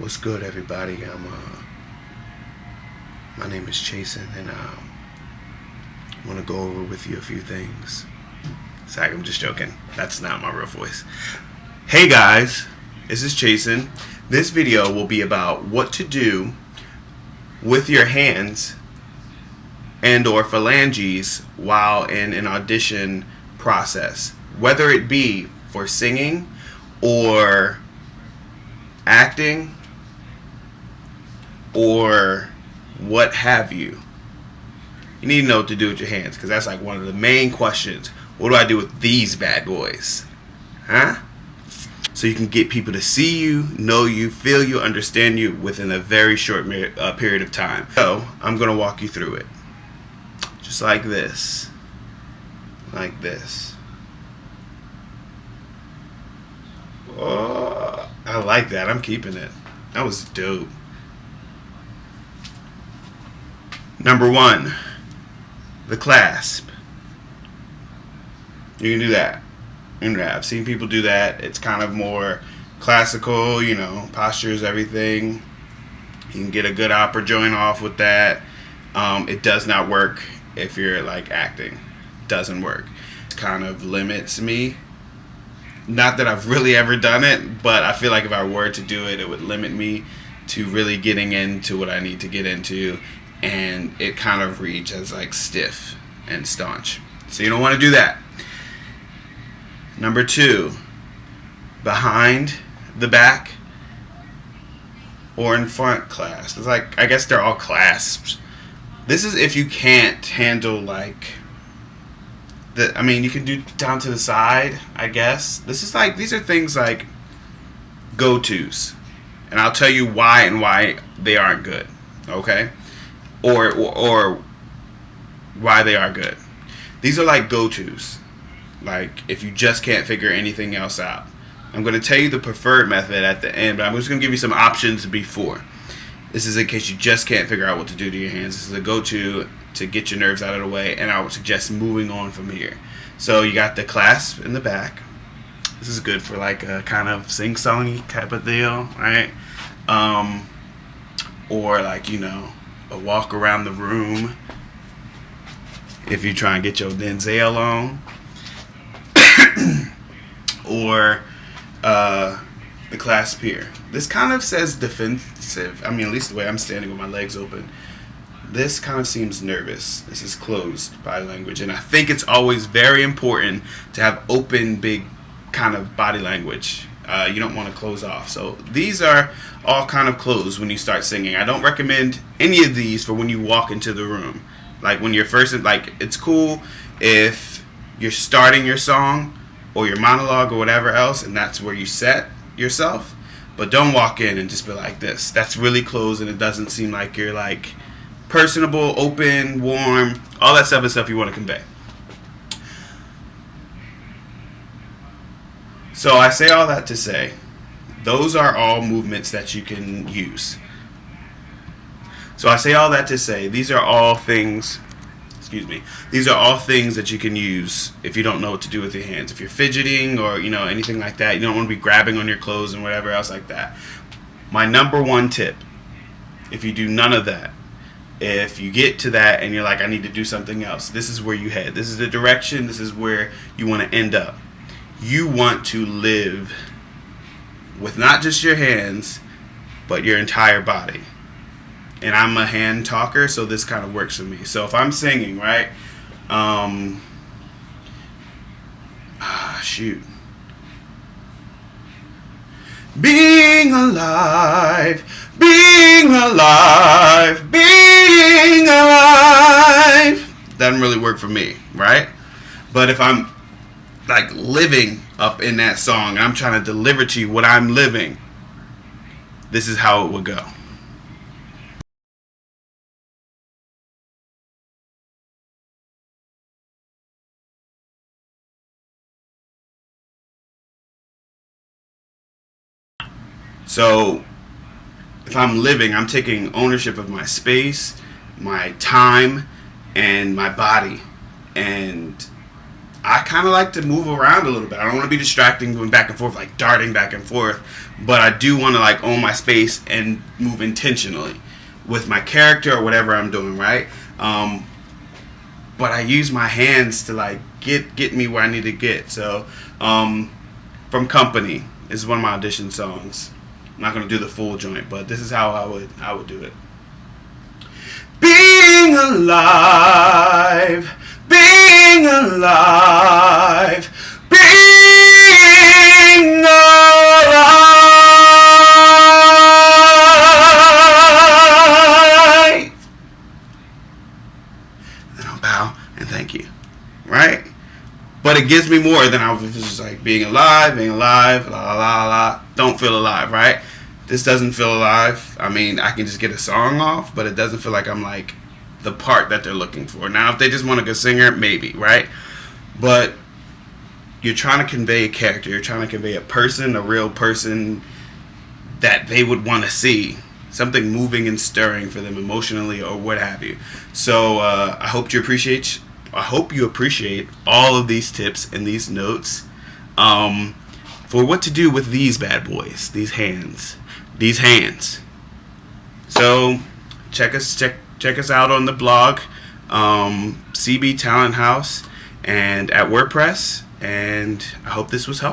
What's good, everybody? My name is Jason, and I want to go over with you a few things. Sorry, I'm just joking. That's not my real voice. Hey guys, this is Jason. This video will be about what to do with your hands and or phalanges while in an audition process, whether it be for singing or acting or what have you. You need to know what to do with your hands, because that's like one of the main questions. What do I do with these bad boys? Huh? So you can get people to see you, know you, feel you, understand you within a very short period of time. So I'm going to walk you through it. Just like this. Like this. Oh, I like that. I'm keeping it. That was dope. Number one, the clasp. You can do that. I've seen people do that. It's kind of more classical, postures, everything. You can get a good opera joint off with that. It does not work if you're like acting. It doesn't work. It kind of limits me. Not that I've really ever done it, but I feel like if I were to do it, it would limit me to really getting into what I need to get into, and it kind of reads as like stiff and staunch. So you don't want to do that. Number two, behind the back or in front clasp. It's like, I guess they're all clasps. This is if you can't handle like you can do down to the side, I guess. These are things like go-tos. And I'll tell you why and why they aren't good. Okay? Or why they are good. These are like go-tos. Like if you just can't figure anything else out. I'm going to tell you the preferred method at the end, but I'm just going to give you some options before. This is in case you just can't figure out what to do to your hands. This is a go-to to get your nerves out of the way, and I would suggest moving on from here. So you got the clasp in the back. This is good for like a kind of sing-songy type of deal, right? Or like, a walk around the room if you try and get your Denzel on. Or the clasp here. This kind of says defensive. At least the way I'm standing with my legs open. This kind of seems nervous. This is closed body language. And I think it's always very important to have open, big kind of body language. You don't want to close off. So these are all kind of closed when you start singing. I don't recommend any of these for when you walk into the room. Like when you're first, it's cool if you're starting your song or your monologue or whatever else, and that's where you set yourself. But don't walk in and just be like this. That's really closed, and it doesn't seem like you're like personable, open, warm, all that stuff is stuff you want to convey. So I say all that to say, those are all movements that you can use. So I say all that to say, these are all things that you can use if you don't know what to do with your hands. If you're fidgeting or anything like that, you don't want to be grabbing on your clothes and whatever else like that. My number one tip, if you do none of that, if you get to that and you're like, I need to do something else, this is where you head. This is the direction. This is where you want to end up. You want to live with not just your hands, but your entire body. And I'm a hand talker, so this kind of works for me. So if I'm singing, right? Being alive, being alive, being alive. Doesn't really work for me, right? But if I'm like living up in that song and I'm trying to deliver to you what I'm living, this is how it would go. So if I'm living, I'm taking ownership of my space, my time, and my body. And I kind of like to move around a little bit. I don't want to be distracting, going back and forth, like darting back and forth. But I do want to like own my space and move intentionally with my character or whatever I'm doing, right? But I use my hands to like get me where I need to get. So, from Company is one of my audition songs. I'm not gonna do the full joint, but this is how I would do it. Being alive, being alive, being alive. Then I'll bow and thank you, right? But it gives me more than I was just like being alive, la la la la. Don't feel alive, right? This doesn't feel alive. I mean, I can just get a song off, but it doesn't feel like I'm like the part that they're looking for. Now, if they just want a good singer, maybe, right? But you're trying to convey a character. You're trying to convey a person, a real person that they would want to see. Something moving and stirring for them emotionally or what have you. So I hope you appreciate all of these tips and these notes for what to do with these bad boys, these hands. So check us out on the blog, CB Talent House, and at WordPress. And I hope this was helpful.